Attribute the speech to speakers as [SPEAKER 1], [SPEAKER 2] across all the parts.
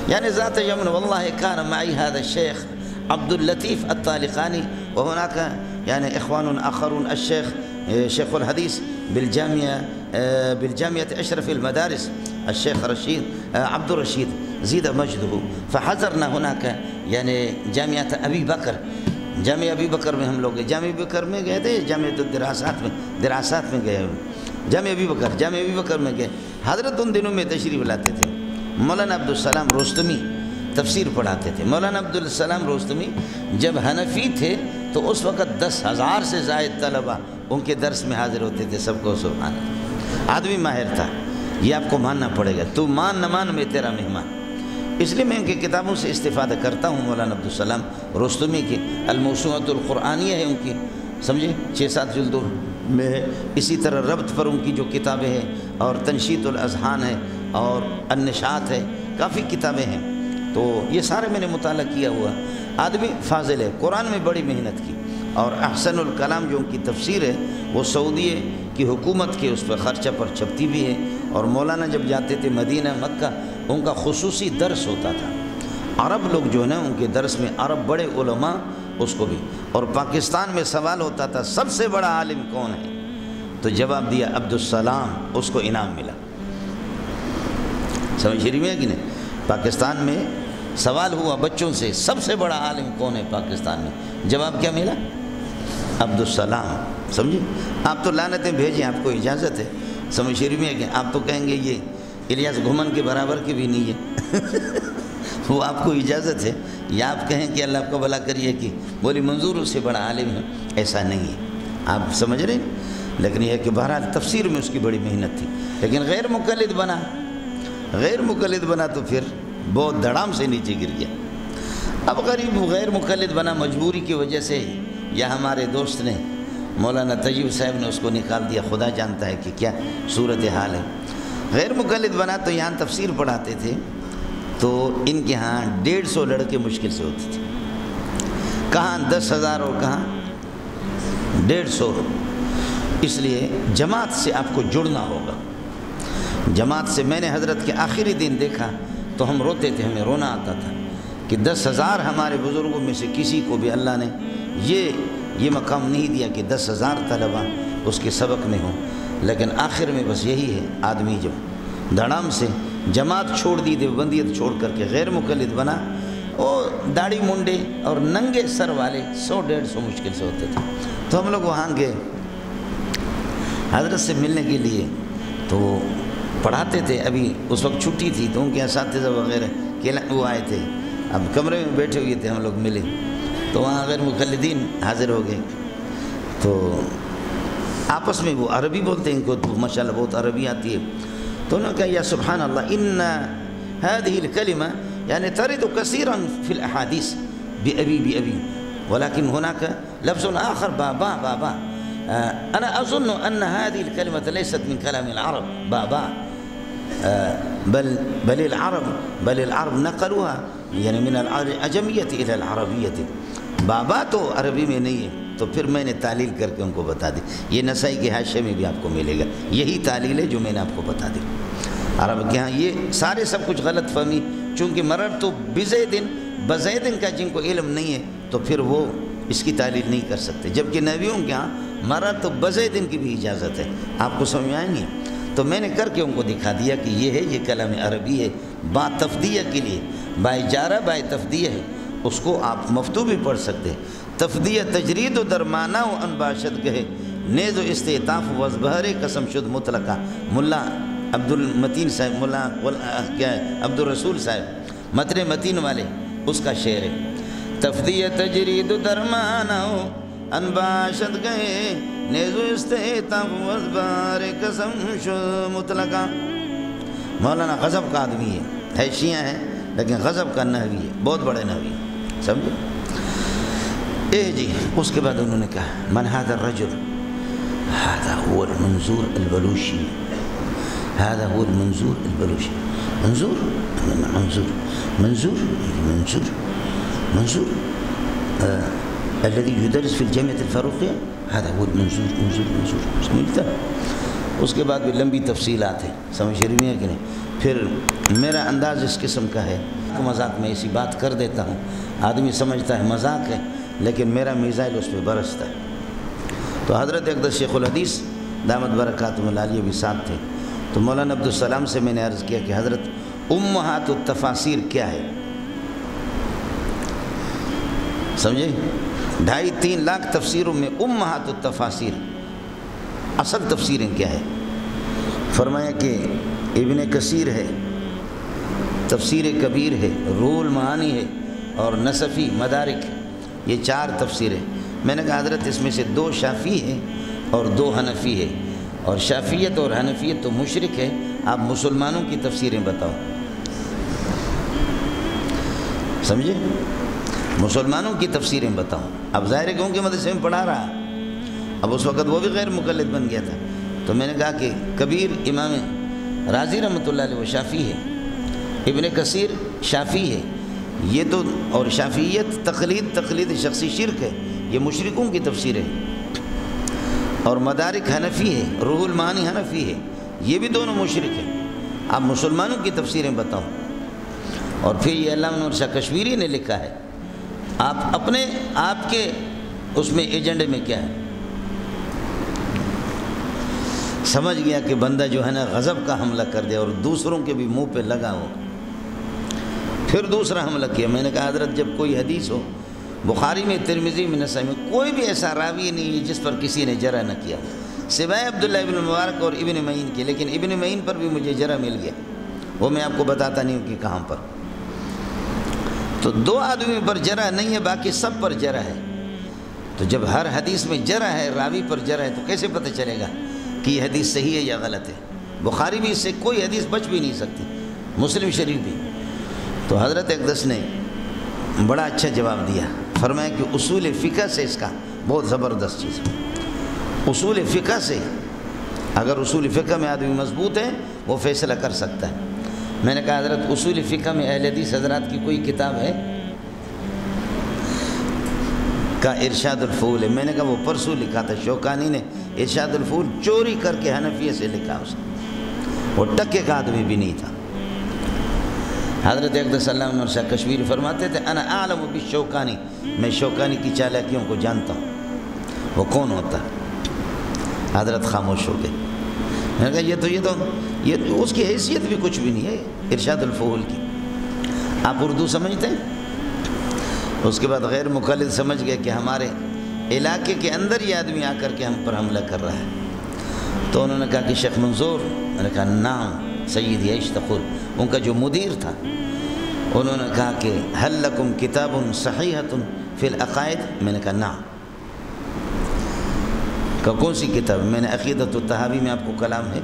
[SPEAKER 1] يعني ذات يوم والله كان معي هذا الشيخ عبد اللطيف الطالقاني، وهناك يعني إخوان آخرون، الشيخ شيخ الحديث بالجامعة أشرف المدارس الشيخ رشيد عبد الرشيد زيد مجده، فحضرنا هناك يعني جامعة أبي بکر، جامعہ ابی بکر میں ہم لوگ جامعہ ابی بکر میں گئے تھے، جامعہ دراسات میں گئے، جامعہ ابی بکر میں گئے۔ حضرت ان دنوں میں تشریف لاتے تھے، مولانا عبدالسلام رستمی تفسیر پڑھاتے تھے۔ مولانا عبدالسلام رستمی جب حنفی تھے تو اس وقت 10,000 سے زائد طلبہ ان کے درس میں حاضر ہوتے تھے، سب کو سبحان اللہ۔ آدمی ماہر تھا، یہ آپ کو ماننا پڑے گا، تو مان نہ مان میں تیرا مہمان۔ اس لیے میں ان کی کتابوں سے استفادہ کرتا ہوں۔ مولانا عبدالسلام رستمی کی الموسوعۃ القرآنیہ ہے ان کی، سمجھے 6-7 جلدوں میں ہے۔ اسی طرح ربط پر ان کی جو کتابیں ہیں، اور تنشیط الاذہان ہے، اور النشاط ہے، کافی کتابیں ہیں۔ تو یہ سارے میں نے مطالعہ کیا ہوا۔ آدمی فاضل ہے، قرآن میں بڑی محنت کی، اور احسن الکلام جو ان کی تفسیر ہے وہ سعودی کی حکومت کے اس پر خرچہ پر چھپتی بھی ہے۔ اور مولانا جب جاتے تھے مدینہ مکہ، ان کا خصوصی درس ہوتا تھا، عرب لوگ جو ہے نا ان کے درس میں عرب بڑے علماء اس کو بھی۔ اور پاکستان میں سوال ہوتا تھا سب سے بڑا عالم کون ہے، تو جواب دیا عبدالسلام، اس کو انعام ملا۔ سمجھ شریف میں ہے کہ نہیں؟ پاکستان میں سوال ہوا بچوں سے سب سے بڑا عالم کون ہے پاکستان میں، جواب کیا ملا؟ عبدالسلام۔ سمجھے؟ آپ تو لعنتیں بھیجیں، آپ کو اجازت ہے۔ سمجھ شریف میں ہے کہ آپ تو کہیں گے یہ الیاس گھمن کے برابر کے بھی نہیں ہے وہ آپ کو اجازت ہے، یا آپ کہیں کہ اللہ آپ کو بھلا کریے کہ بولی منظور اس سے بڑا عالم ہے، ایسا نہیں ہے، آپ سمجھ رہے ہیں۔ لیکن یہ ہے کہ بہرحال تفسیر میں اس کی بڑی محنت تھی، لیکن غیر مقلد بنا تو پھر بہت دھڑام سے نیچے گر گیا۔ اب غریب غیر مقلد بنا مجبوری کی وجہ سے، یا ہمارے دوست نے مولانا طیب صاحب نے اس کو نکال دیا، خدا جانتا ہے کہ کیا صورتحال ہے۔ غیر مقلد بنا تو یہاں تفسیر پڑھاتے تھے، تو ان کے ہاں 150 لڑکے مشکل سے ہوتے تھے، کہاں 10,000 اور کہاں 150۔ اس لیے جماعت سے آپ کو جڑنا ہوگا، جماعت سے۔ میں نے حضرت کے آخری دن دیکھا تو ہم روتے تھے، ہمیں رونا آتا تھا کہ 10,000 ہمارے بزرگوں میں سے کسی کو بھی اللہ نے یہ مقام نہیں دیا کہ 10,000 طلبہ اس کے سبق میں ہوں۔ لیکن آخر میں بس یہی ہے، آدمی جب دھڑام سے جماعت چھوڑ دی، دیوبندیت چھوڑ کر کے غیر مقلد بنا، اور داڑھی منڈے اور ننگے سر والے 100-150 مشکل سے ہوتے تھے۔ تو ہم لوگ وہاں گئے حضرت سے ملنے کے لیے، تو پڑھاتے تھے، ابھی اس وقت چھٹی تھی تو ان کے اساتذہ وغیرہ وہ آئے تھے، اب کمرے میں بیٹھے ہوئے تھے، ہم لوگ ملے تو وہاں غیر مقلدین حاضر ہو گئے، تو آپس میں وہ عربی بولتے ہیں، ان کو ماشاءاللہ بہت عربی آتی ہے، تو انہوں نے کہا یا سبحان اللہ ان هذه الكلمة يعني ترد كثيرا في الأحاديث بأبي ولكن هناك لفظ آخر بابا أنا أظن أن هذه الكلمة ليست من كلام العرب بابا بل العرب نقلوها يعني من العجمية إلى العربية، بابا تو عربی میں نہیں ہے۔ تو پھر میں نے تعلیل کر کے ان کو بتا دی، یہ نسائی کے حاشیے میں بھی آپ کو ملے گا، یہی تعلیل ہے جو میں نے آپ کو بتا دی۔ عرب کے ہاں یہ سارے سب کچھ غلط فہمی، چونکہ مرر تو بزیدن کا جن کو علم نہیں ہے تو پھر وہ اس کی تعلیل نہیں کر سکتے، جبکہ نبیوں کے ہاں مرر تو بزیدن کی بھی اجازت ہے۔ آپ کو سمجھ میں آئیں گے؟ تو میں نے کر کے ان کو دکھا دیا کہ یہ ہے، یہ کلام عربی ہے، با تفدیہ کے لیے، با اجارہ با تفدیہ ہے، اس کو آپ مفتو بھی پڑھ سکتے ہیں۔ تفدیہ تجرید و درمانہ و انباشد گہے نیز و استعطاف وزبہر قسم شد مطلقہ، ملا عبد المتین صاحب، ملا کیا ہے عبد الرسول صاحب متن متین والے، اس کا شعر ہے تفدیہ تجرید و درمانہ و انباشد گہے نیز و استعطاف وزبہر قسم شد مطلقہ۔ مولانا غضب کا آدمی ہے شیعہ ہے لیکن غضب کا نحوی ہے، بہت بڑے نحوی ہے، سمجھے؟ جی اس کے بعد انہوں نے کہا من هذا الرجل، هذا هو المنظور البلوشی، هذا هو المنظور البلوشی۔ منظور الذي يدرس في الجامعة الفاروقية، هذا هو المنظور سمجھتا۔ اس کے بعد بھی لمبی تفصیلات ہیں، سمجھ رہی ہیں کہ نہیں؟ پھر میرا انداز اس قسم کا ہے، مذاق میں ایسی بات کر دیتا ہوں، آدمی سمجھتا ہے مذاق ہے، لیکن میرا میزائل اس پہ برستا ہے۔ تو حضرت اقدس شیخ الحدیث دامت برکاتہم العالیہ بھی ساتھ تھے، تو مولانا عبدالسلام سے میں نے عرض کیا کہ حضرت امہات التفاسیر کیا ہے؟ سمجھے؟ 2.5-3 لاکھ تفسیروں میں امہات التفاسیر اصل تفسیریں کیا ہے؟ فرمایا کہ ابن کثیر ہے، تفسیر کبیر ہے، روح المعانی ہے، اور نصفی مدارک، یہ 4 تفسیریں۔ میں نے کہا حضرت اس میں سے 2 شافعی ہیں اور 2 حنفی ہے، اور شافعیت اور حنفیت تو مشرک ہے، آپ مسلمانوں کی تفسیریں بتاؤ۔ سمجھے؟ مسلمانوں کی تفسیریں بتاؤ۔ اب ظاہر ہے کہ ان کے مدرسے میں پڑھا رہا، اب اس وقت وہ بھی غیر مقلد بن گیا تھا، تو میں نے کہا کہ کبیر امام رازی رحمۃ اللہ علیہ وہ شافعی ہے، ابن کثیر شافعی ہے، یہ تو، اور شافعیت تقلید شخصی شرک ہے، یہ مشرکوں کی تفسیر ہے، اور مدارک حنفی ہے، روح المعانی حنفی ہے، یہ بھی دونوں مشرک ہیں، آپ مسلمانوں کی تفسیریں بتاؤ۔ اور پھر یہ علامہ نور شاہ کشمیری نے لکھا ہے، آپ کے اس میں ایجنڈے میں کیا ہے؟ سمجھ گیا کہ بندہ جو ہے نا غضب کا حملہ کر دیا اور دوسروں کے بھی منہ پہ لگا ہو۔ پھر دوسرا حملہ کیا، میں نے کہا حضرت جب کوئی حدیث ہو، بخاری میں، ترمذی میں، نسائی میں، کوئی بھی ایسا راوی نہیں ہے جس پر کسی نے جرح نہ کیا، سوائے عبداللہ ابن مبارک اور ابن معین کے، لیکن ابن معین پر بھی مجھے جرح مل گیا، وہ میں آپ کو بتاتا نہیں ہوں کہ کہاں پر۔ تو 2 آدمی پر جرح نہیں ہے، باقی سب پر جرح ہے۔ تو جب ہر حدیث میں جرح ہے، راوی پر جرح ہے، تو کیسے پتہ چلے گا کہ یہ حدیث صحیح ہے یا غلط ہے؟ بخاری بھی اس سے کوئی حدیث بچ بھی نہیں سکتی، مسلم شریف بھی۔ تو حضرت اقدس نے بڑا اچھا جواب دیا، فرمایا کہ اصول فقہ سے اس کا بہت زبردست چیز ہے، اصول فقہ سے، اگر اصول فقہ میں آدمی مضبوط ہے وہ فیصلہ کر سکتا ہے۔ میں نے کہا حضرت اصول فقہ میں اہل حدیث حضرات کی کوئی کتاب ہے؟ کا ارشاد الفول ہے۔ میں نے کہا وہ پرسوں لکھا تھا، شوکانی نے ارشاد الفول چوری کر کے حنفیہ سے لکھا، اس نے، وہ ٹکے کا آدمی بھی نہیں تھا۔ حضرت اقدس علامہ نور شاہ کشمیری فرماتے تھے انا اعلم بالشوکانی، میں شوکانی کی چالاکیوں کو جانتا ہوں، وہ کون ہوتا؟ حضرت خاموش ہو گئے۔ میں نے کہا یہ تو اس کی حیثیت بھی کچھ بھی نہیں ہے ارشاد الفول کی، آپ اردو سمجھتے ہیں؟ اس کے بعد غیر مقلد سمجھ گئے کہ ہمارے علاقے کے اندر یہ آدمی آ کر کے ہم پر حملہ کر رہا ہے۔ تو انہوں نے کہا کہ شیخ منظور، میں نے کہا نام سید یعیش تقول، ان کا جو مدیر تھا، انہوں نے کہا کہ هل لکم کتاب صحیحۃ فی العقائد؟ میں نے کہا نعم۔ کہ کون سی کتاب؟ میں نے عقیدۃ الطحاوی میں آپ کو کلام ہے؟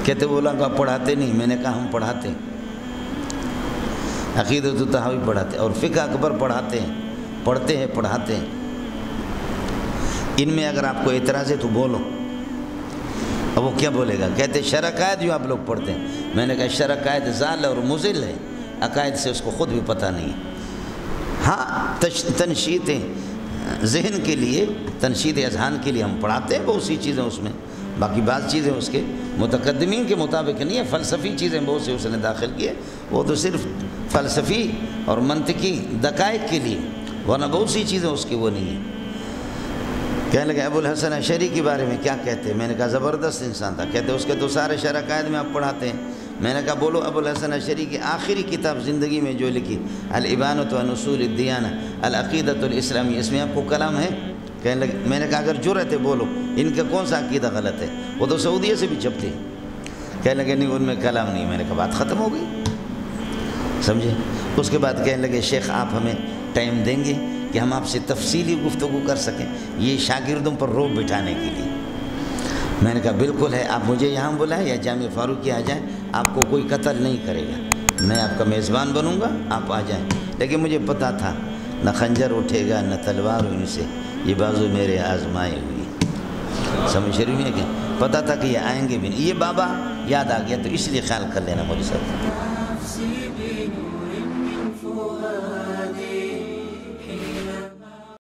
[SPEAKER 1] کہتے بولا کہ آپ پڑھاتے نہیں؟ میں نے کہا ہم پڑھاتے ہیں، عقیدۃ الطحاوی پڑھاتے اور فقہ اکبر پڑھاتے ہیں، پڑھاتے ہیں۔ ان میں اگر آپ کو اعتراض ہے تو بولو۔ اب وہ کیا بولے گا؟ کہتے شرع قائد جو آپ لوگ پڑھتے ہیں۔ میں نے کہا شرع قائد ضال اور مضل ہے، عقائد سے اس کو خود بھی پتہ نہیں ہے۔ ہاں تنشیط ذہن کے لیے، تنشیط اذہان کے لیے ہم پڑھاتے ہیں بہت سی چیزیں اس میں، باقی بعض چیزیں اس کے متقدمین کے مطابق نہیں ہے، فلسفی چیزیں بہت سی اس نے داخل کی ہے، وہ تو صرف فلسفی اور منطقی دقائق کے لیے، ورنہ بہت سی چیزیں اس کی وہ نہیں ہیں۔ کہنے لگے ابو الحسن اشعری کے بارے میں کیا کہتے ہیں؟ میں نے کہا زبردست انسان تھا۔ کہتے اس کے تو سارے شرع قائد میں آپ پڑھاتے ہیں۔ میں نے کہا بولو ابو الحسن اشعری کی آخری کتاب زندگی میں جو لکھی الابانۃ عن اصول الدیانہ العقیدۃ الاسلامی، اس میں آپ کو کلام ہے؟ کہنے لگے، میں نے کہا اگر جرأت ہے بولو، ان کا کون سا عقیدہ غلط ہے؟ وہ تو سعودیہ سے بھی چھپتے ہیں۔ کہنے لگے نہیں ان میں کلام نہیں۔ میں نے کہا بات ختم ہو گئی، سمجھے؟ اس کے بعد کہنے لگے شیخ آپ ہمیں ٹائم دیں گے کہ ہم آپ سے تفصیلی گفتگو کر سکیں، یہ شاگردوں پر روب بٹھانے کے لیے۔ میں نے کہا بالکل ہے، آپ مجھے یہاں بلائیں یا جامع فاروقیہ آ جائیں، آپ کو کوئی قتل نہیں کرے گا، میں آپ کا میزبان بنوں گا، آپ آ جائیں۔ لیکن مجھے پتہ تھا نہ خنجر اٹھے گا نہ تلوار ان سے، یہ بازو میرے آزمائے ہوئی، سمجھ رہی ہے کہ پتہ تھا کہ یہ آئیں گے بھی نہیں۔ یہ بابا یاد آ گیا تو اس لیے خیال کر لینا مولوی صاحب۔